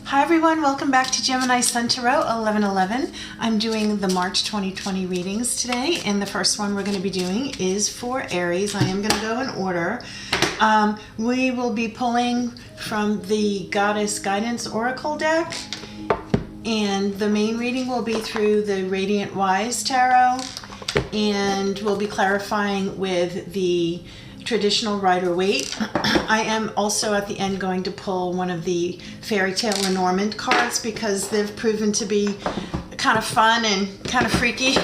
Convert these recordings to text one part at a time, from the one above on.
Hi everyone, welcome back to Gemini Sun Tarot 1111. I'm doing the March 2020 readings today, and the first one we're going to be doing is for Aries. I am going to go in order. We will be pulling from the Goddess Guidance Oracle deck, and the main reading will be through the Radiant Wise Tarot, and we'll be clarifying with the traditional Rider-Waite. I am also at the end going to pull one of the Fairy Tale Lenormand cards because they've proven to be kind of fun and kind of freaky.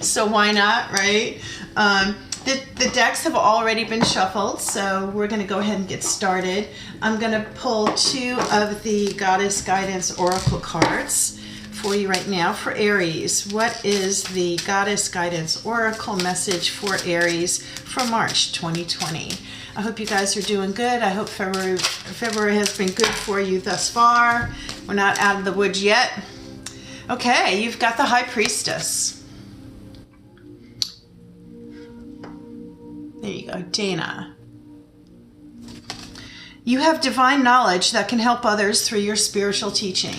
So why not, right? The decks have already been shuffled, so we're going to go ahead and get started. I'm going to pull two of the Goddess Guidance Oracle cards for you right now for Aries. What is the Goddess Guidance Oracle message for Aries for March 2020? I hope you guys are doing good. I hope February has been good for you thus far. We're not out of the woods yet. Okay, you've got the High Priestess. There you go, Dana. You have divine knowledge that can help others through your spiritual teaching.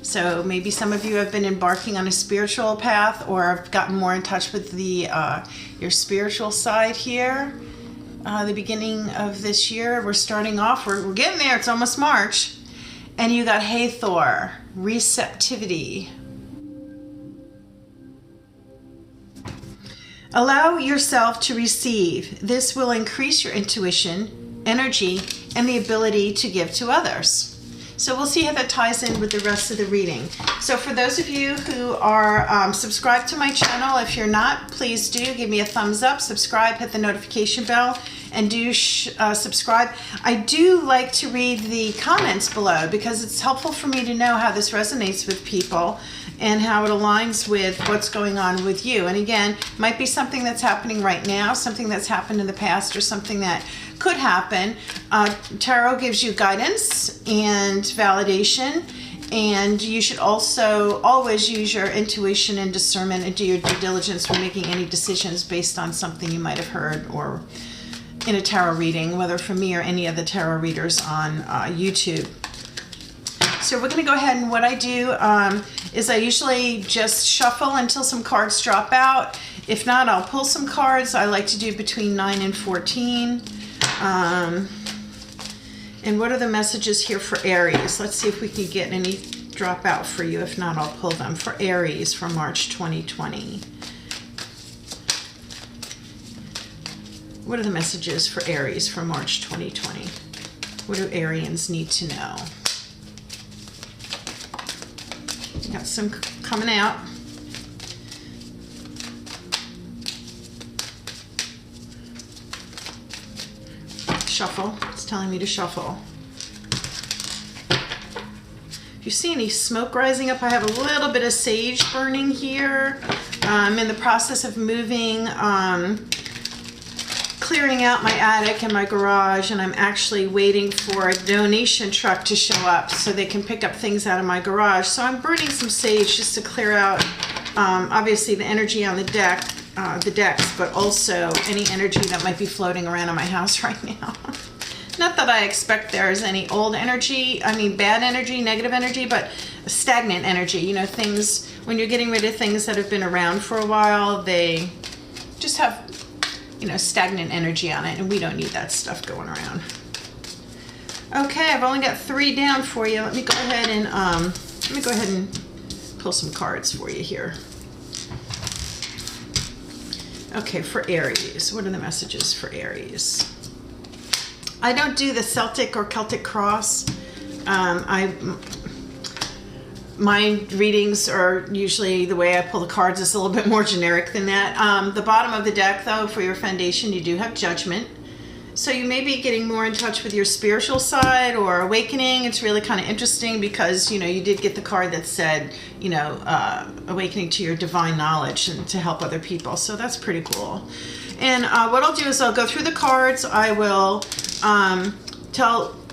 So maybe some of you have been embarking on a spiritual path or have gotten more in touch with the your spiritual side here. The beginning of this year, we're starting off, we're getting there, it's almost March. And you got Hathor, receptivity. Allow yourself to receive. This will increase your intuition, energy, and the ability to give to others. So we'll see how that ties in with the rest of the reading. So for those of you who are subscribed to my channel, if you're not, please do give me a thumbs up, subscribe, hit the notification bell, and do subscribe. I do like to read the comments below because it's helpful for me to know how this resonates with people and how it aligns with what's going on with you. And again, might be something that's happening right now, something that's happened in the past, or something that could happen. Tarot gives you guidance and validation, and you should also always use your intuition and discernment and do your due diligence when making any decisions based on something you might have heard or in a tarot reading, whether from me or any of the tarot readers on YouTube. So we're going to go ahead, and what I do is I usually just shuffle until some cards drop out. If not, I'll pull some cards. I like to do between 9 and 14. And what are the messages here for Aries? Let's see if we can get any drop out for you. If not, I'll pull them for Aries for March 2020. What are the messages for Aries for March 2020? What do Arians need to know? Got some coming out. Shuffle. It's telling me to shuffle. If you see any smoke rising up, I have a little bit of sage burning here. I'm in the process of moving, clearing out my attic and my garage, and I'm actually waiting for a donation truck to show up so they can pick up things out of my garage. So I'm burning some sage just to clear out, obviously, the energy on the decks, but also any energy that might be floating around in my house right now. Not that I expect there's any old energy, bad energy, negative energy, but stagnant energy. You know, things, when you're getting rid of things that have been around for a while, they just have, stagnant energy on it, and we don't need that stuff going around. Okay, I've only got 3 down for you. Let me go ahead and pull some cards for you here. Okay, for Aries, what are the messages for Aries? I don't do the Celtic or Celtic cross. My readings are usually, the way I pull the cards is a little bit more generic than that. The bottom of the deck, though, for your foundation, you do have Judgment. So you may be getting more in touch with your spiritual side or awakening. It's really kind of interesting because, you did get the card that said, awakening to your divine knowledge and to help other people. So that's pretty cool. And what I'll do is I'll go through the cards. I will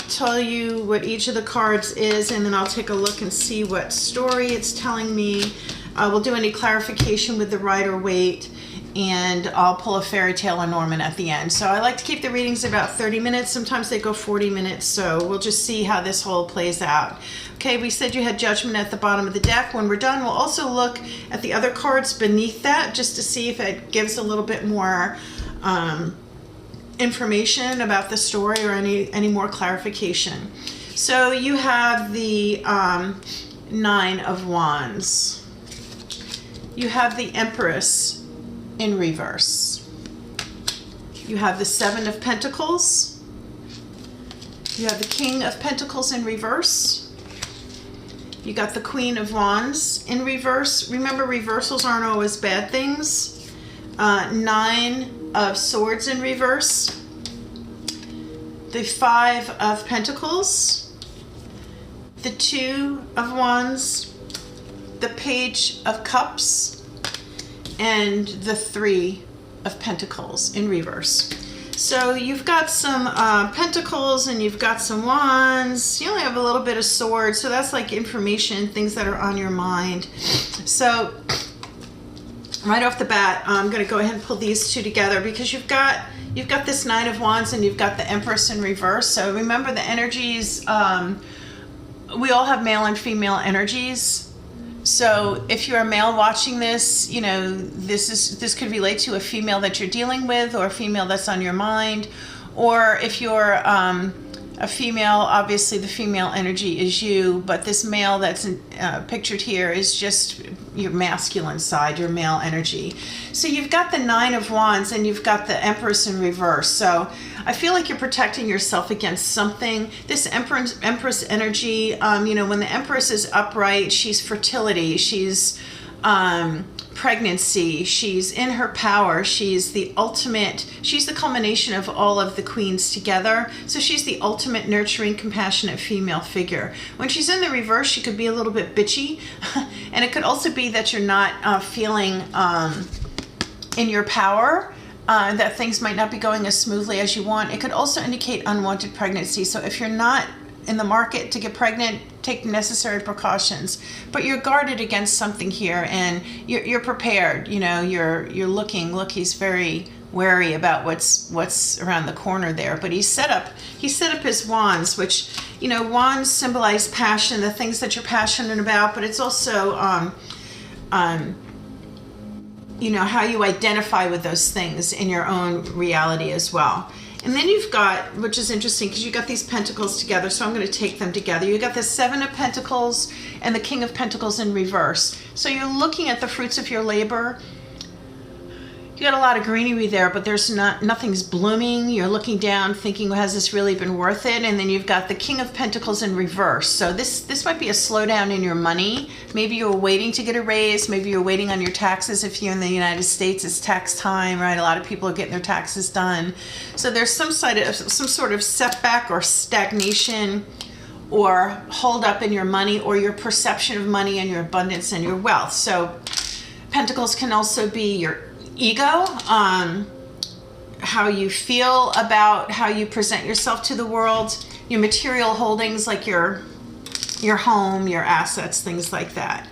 tell you what each of the cards is, and then I'll take a look and see what story it's telling me. We'll do any clarification with the Rider-Waite, and I'll pull a fairy tale or Norman at the end. So I like to keep the readings about 30 minutes. Sometimes they go 40 minutes, so we'll just see how this whole plays out. Okay, we said you had Judgment at the bottom of the deck. When we're done, we'll also look at the other cards beneath that just to see if it gives a little bit more information about the story or any more clarification. So you have the Nine of Wands. You have the Empress in reverse. You have the Seven of Pentacles. You have the King of Pentacles in reverse. You got the Queen of Wands in reverse. Remember, reversals aren't always bad things. Nine of Swords in reverse. The Five of Pentacles. The Two of Wands. The Page of Cups. And the Three of Pentacles in reverse. So you've got some pentacles and you've got some wands. You only have a little bit of swords, so that's like information, things that are on your mind. So right off the bat, I'm going to go ahead and pull these two together because you've got this Nine of Wands and you've got the Empress in reverse. So remember the energies. We all have male and female energies. So if you're a male watching this, you know, this could relate to a female that you're dealing with or a female that's on your mind. Or if you're a female, obviously the female energy is you, but this male that's pictured here is just your masculine side, your male energy. So you've got the Nine of Wands and you've got the Empress in reverse. So I feel like you're protecting yourself against something. This Empress energy, you know, when the Empress is upright, she's fertility, she's pregnancy, she's in her power, she's the ultimate, she's the culmination of all of the queens together. So she's the ultimate nurturing, compassionate female figure. When she's in the reverse, she could be a little bit bitchy. And it could also be that you're not feeling in your power. That things might not be going as smoothly as you want. It could also indicate unwanted pregnancy. So if you're not in the market to get pregnant, take necessary precautions. But you're guarded against something here, and you're prepared. You know, you're looking. Look, he's very wary about what's around the corner there. But he set up his wands, which, you know, wands symbolize passion, the things that you're passionate about. But it's also you know, how you identify with those things in your own reality as well. And then you've got, which is interesting because you've got these pentacles together, so I'm going to take them together. You've got the Seven of Pentacles and the King of Pentacles in reverse. So you're looking at the fruits of your labor. You got a lot of greenery there, but there's nothing's blooming. You're looking down thinking, has this really been worth it? And then you've got the King of Pentacles in reverse. So this might be a slowdown in your money. Maybe you're waiting to get a raise. Maybe you're waiting on your taxes. If you're in the United States, it's tax time, right? A lot of people are getting their taxes done. So there's some sort of setback or stagnation or hold up in your money or your perception of money and your abundance and your wealth. So Pentacles can also be your ego, how you feel about how you present yourself to the world, your material holdings like your home, your assets, things like that.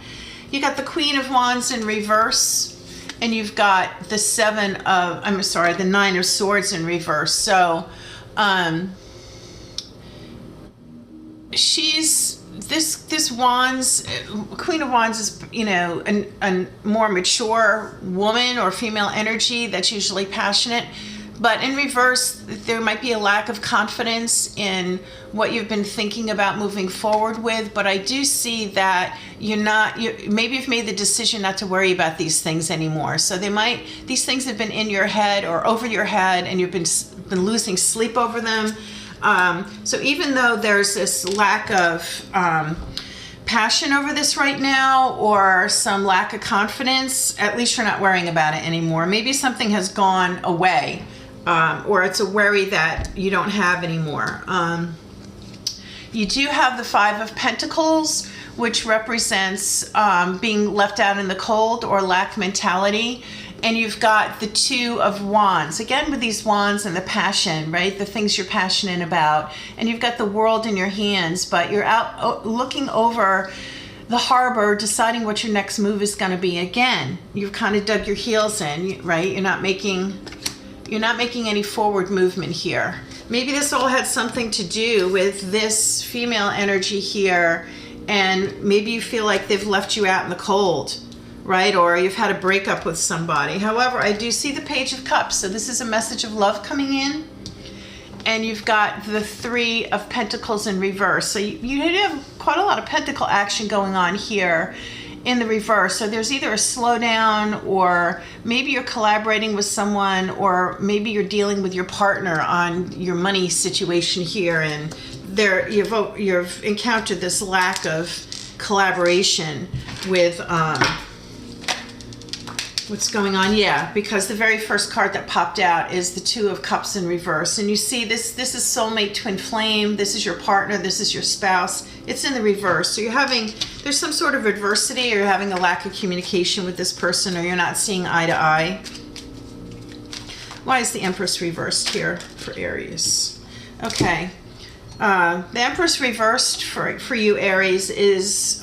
You got the Queen of Wands in reverse, and you've got the Nine of Swords in reverse. So she's this Wands, Queen of Wands is, you know, a more mature woman or female energy that's usually passionate. But in reverse, there might be a lack of confidence in what you've been thinking about moving forward with. But I do see that maybe you've made the decision not to worry about these things anymore. So these things have been in your head or over your head, and you've been losing sleep over them. So even though there's this lack of passion over this right now, or some lack of confidence, at least you're not worrying about it anymore. Maybe something has gone away, or it's a worry that you don't have anymore. You do have the Five of Pentacles, which represents being left out in the cold or lack mentality. And you've got the Two of Wands, again with these wands and the passion, right? The things you're passionate about. And you've got the world in your hands, but you're out looking over the harbor, deciding what your next move is going to be. Again, you've kind of dug your heels in, right? You're not making any forward movement here. Maybe this all had something to do with this female energy here, and maybe you feel like they've left you out in the cold, right? Or you've had a breakup with somebody. However, I do see the Page of Cups, so this is a message of love coming in. And you've got the Three of Pentacles in reverse. So you have quite a lot of pentacle action going on here in the reverse. So there's either a slowdown, or maybe you're collaborating with someone, or maybe you're dealing with your partner on your money situation here, and you've encountered this lack of collaboration with what's going on. Yeah, because the very first card that popped out is the Two of Cups in reverse, and you see this is soulmate, twin flame. This is your partner, this is your spouse. It's in the reverse, so there's some sort of adversity, or you're having a lack of communication with this person, or you're not seeing eye to eye. Why is the Empress reversed here for Aries? Okay, the Empress reversed for you, Aries, is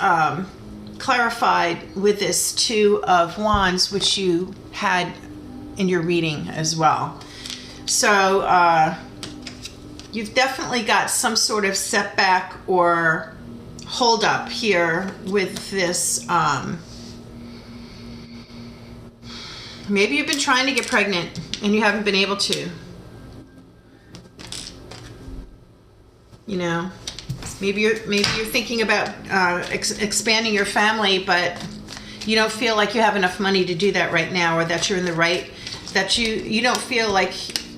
clarified with this Two of Wands, which you had in your reading as well. So you've definitely got some sort of setback or hold up here with this. Maybe you've been trying to get pregnant and you haven't been able to. You know, maybe you're thinking about expanding your family, but you don't feel like you have enough money to do that right now, or that you're in the right, that you don't feel like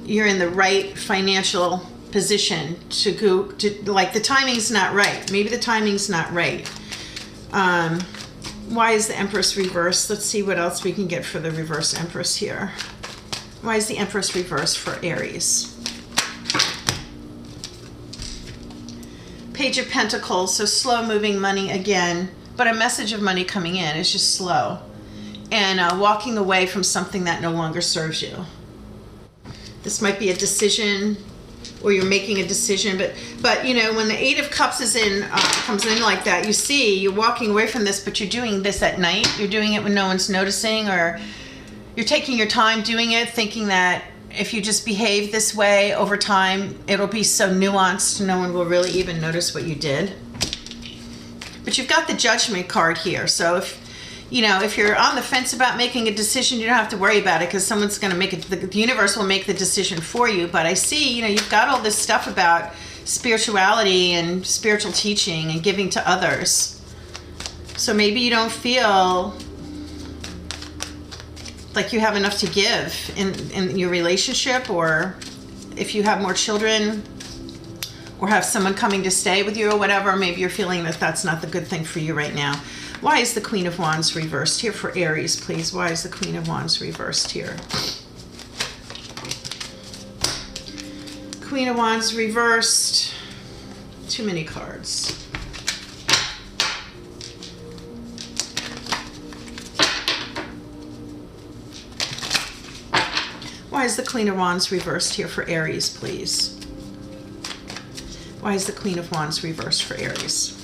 you're in the right financial position to go to, like the timing's not right. Maybe the timing's not right. Why is the Empress reversed? Let's see what else we can get for the reverse Empress here. Why is the Empress reversed for Aries? Page of Pentacles, so slow moving money again, but a message of money coming in is just slow, and walking away from something that no longer serves you. This might be a decision, or you're making a decision, but you know, when the Eight of Cups is comes in like that, you see you're walking away from this, but you're doing this at night. You're doing it when no one's noticing, or you're taking your time doing it, thinking that if you just behave this way over time, it'll be so nuanced, no one will really even notice what you did. But you've got the Judgment card here, so if you're on the fence about making a decision, you don't have to worry about it, because someone's going to make it. The universe will make the decision for you. But I see, you've got all this stuff about spirituality and spiritual teaching and giving to others. So maybe you don't feel like you have enough to give in your relationship, or if you have more children, or have someone coming to stay with you or whatever, maybe you're feeling that that's not the good thing for you right now. Why is the Queen of Wands reversed here for Aries, please? Why is the Queen of Wands reversed here? Queen of Wands reversed. Too many cards. Why is the Queen of Wands reversed here for Aries, please? Why is the Queen of Wands reversed for Aries?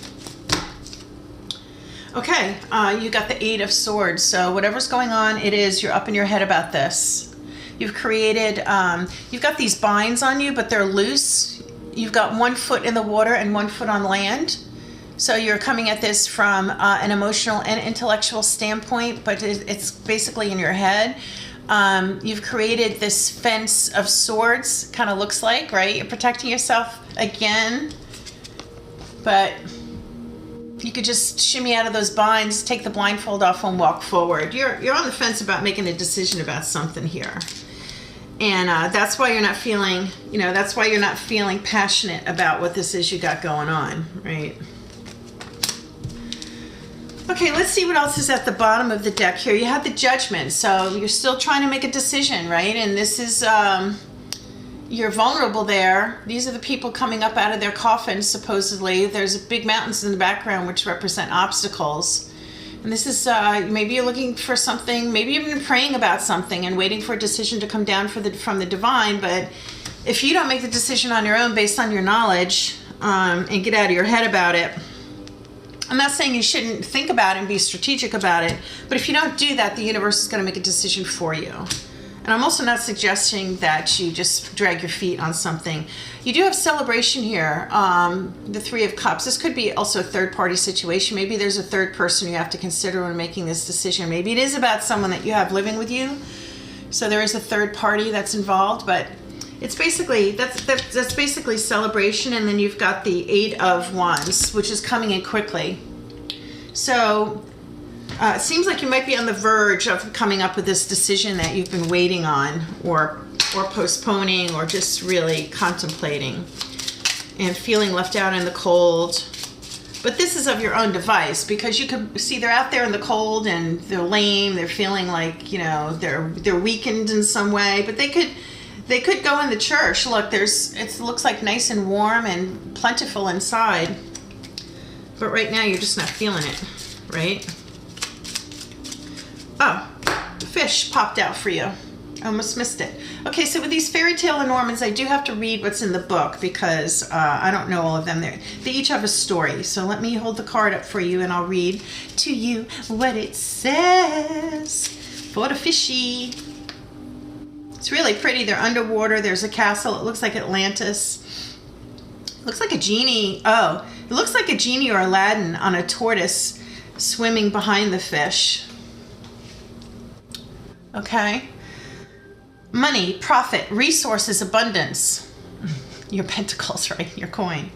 Okay, you got the Eight of Swords. So whatever's going on, you're up in your head about this. You've created, you've got these binds on you, but they're loose. You've got 1 foot in the water and 1 foot on land. So you're coming at this from an emotional and intellectual standpoint, but it's basically in your head. You've created this fence of swords, kind of looks like, right? You're protecting yourself again, but you could just shimmy out of those binds, take the blindfold off, and walk forward. You're on the fence about making a decision about something here, and that's why you're not feeling, that's why you're not feeling passionate about what this is you got going on, right? Okay, let's see what else is at the bottom of the deck here. You have the Judgment, so you're still trying to make a decision, right? And this is, you're vulnerable there. These are the people coming up out of their coffins, supposedly. There's big mountains in the background which represent obstacles. And this is, maybe you're looking for something, maybe you've been praying about something and waiting for a decision to come down from the divine, but if you don't make the decision on your own based on your knowledge, and get out of your head about it, I'm not saying you shouldn't think about it and be strategic about it, but if you don't do that, the universe is going to make a decision for you. And I'm also not suggesting that you just drag your feet on something. You do have celebration here, the Three of Cups. This could be also a third-party situation. Maybe there's a third person you have to consider when making this decision. Maybe it is about someone that you have living with you. So there is a third party that's involved, but it's basically, that's basically celebration. And then you've got the Eight of Wands, which is coming in quickly. So it seems like you might be on the verge of coming up with this decision that you've been waiting on, or postponing, or just really contemplating and feeling left out in the cold. But this is of your own device, because you could see they're out there in the cold and they're lame. They're feeling like, you know, they're weakened in some way, but they could go in the church. Look, it looks like nice and warm and plentiful inside, but right now you're just not feeling it, right? Oh, fish popped out for you. I almost missed it. Okay, so with these fairy tale Lenormands, I do have to read what's in the book, because I don't know all of them. They each have a story. So let me hold the card up for you and I'll read to you what it says for the fishy. It's really pretty. They're underwater. There's a castle. It looks like Atlantis. It looks like a genie. Oh, it looks like a genie or Aladdin on a tortoise swimming behind the fish. Okay. Money, profit, resources, abundance. Your pentacles, right? Your coin.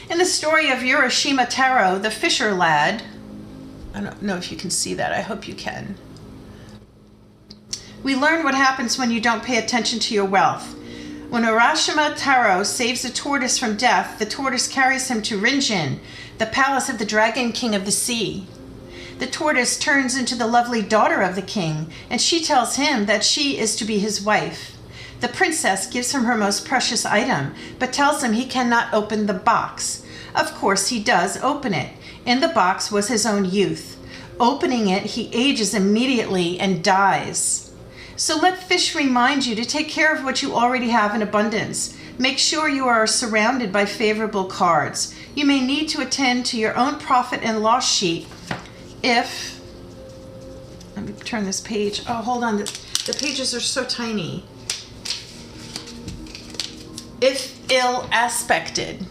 In the story of Urashima Taro, the fisher lad, I don't know if you can see that. I hope you can. We learn what happens when you don't pay attention to your wealth. When Urashima Taro saves a tortoise from death, the tortoise carries him to Rinjin, the palace of the dragon king of the sea. The tortoise turns into the lovely daughter of the king, and she tells him that she is to be his wife. The princess gives him her most precious item, but tells him he cannot open the box. Of course he does open it. In the box was his own youth. Opening it, he ages immediately and dies. So let fish remind you to take care of what you already have in abundance. Make sure you are surrounded by favorable cards. You may need to attend to your own profit and loss sheet if, let me turn this page. Oh, hold on. The pages are so tiny. If ill aspected,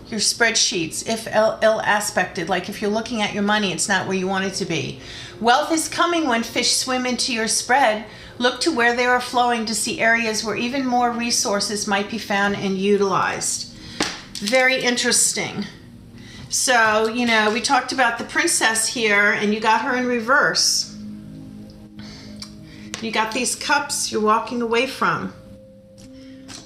your spreadsheets, if ill aspected, like if you're looking at your money, it's not where you want it to be. Wealth is coming when fish swim into your spread. Look to where they are flowing to see areas where even more resources might be found and utilized. Very interesting. So, you know, we talked about the princess here, and you got her in reverse. You got these cups you're walking away from.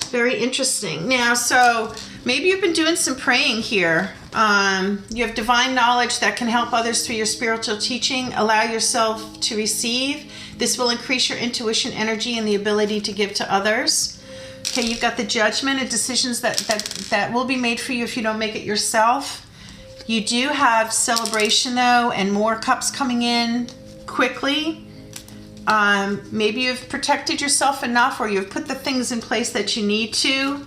Very interesting. Now, so maybe you've been doing some praying here. You have divine knowledge that can help others through your spiritual teaching. Allow yourself to receive. This will increase your intuition, energy, and the ability to give to others. Okay, you've got the judgment and decisions that will be made for you if you don't make it yourself. You do have celebration, though, and more cups coming in quickly. Maybe you've protected yourself enough, or you've put the things in place that you need to,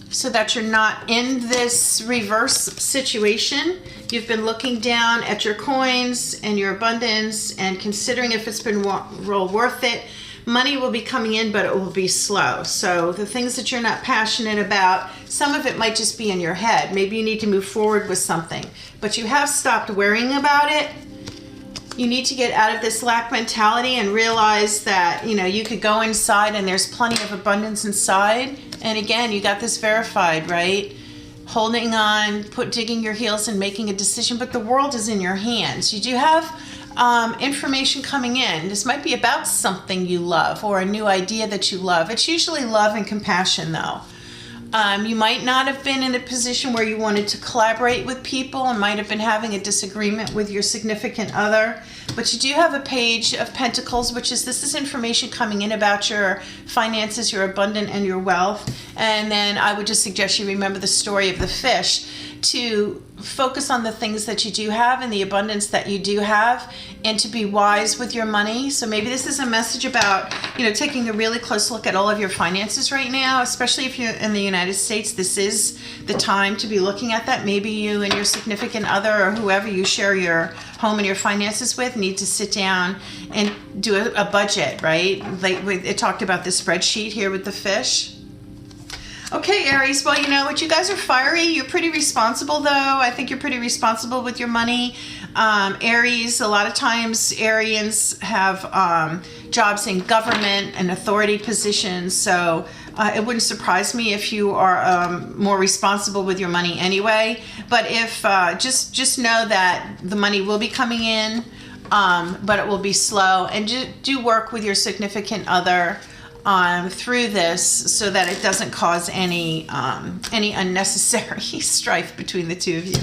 so that you're not in this reverse situation. You've been looking down at your coins and your abundance and considering if it's been real worth it. Money will be coming in, but it will be slow. So the things that you're not passionate about, some of it might just be in your head. Maybe you need to move forward with something, but you have stopped worrying about it. You need to get out of this lack mentality and realize that, you know, you could go inside and there's plenty of abundance inside. And again, you got this verified, right? Holding on, digging your heels and making a decision, but the world is in your hands. You do have information coming in. This might be about something you love or a new idea that you love. It's usually love and compassion, though. You might not have been in a position where you wanted to collaborate with people and might have been having a disagreement with your significant other, but you do have a Page of Pentacles, which is, this is information coming in about your finances, your abundance, and your wealth. And then I would just suggest you remember the story of the fish. to focus on the things that you do have and the abundance that you do have, and to be wise with your money. So maybe this is a message about, taking a really close look at all of your finances right now, especially if you're in the United States. This is the time to be looking at that. Maybe you and your significant other or whoever you share your home and your finances with need to sit down and do a budget, right? Like it talked about the spreadsheet here with the fish. Okay, Aries, well, you know what? You guys are fiery. You're pretty responsible, though. I think you're pretty responsible with your money. Aries, a lot of times Arians have jobs in government and authority positions, so it wouldn't surprise me if you are more responsible with your money anyway. But if just know that the money will be coming in, but it will be slow, and do work with your significant other through this so that it doesn't cause any unnecessary strife between the two of you.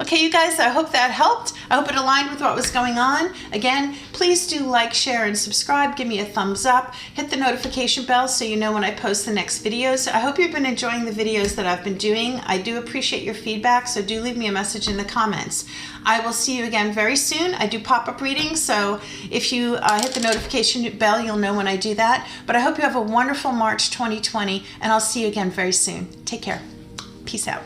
Okay, you guys, I hope that helped. I hope it aligned with what was going on. Again, please do like, share, and subscribe. Give me a thumbs up. Hit the notification bell so you know when I post the next videos. I hope you've been enjoying the videos that I've been doing. I do appreciate your feedback, so do leave me a message in the comments. I will see you again very soon. I do pop-up readings, so if you hit the notification bell, you'll know when I do that. But I hope you have a wonderful March 2020, and I'll see you again very soon. Take care. Peace out.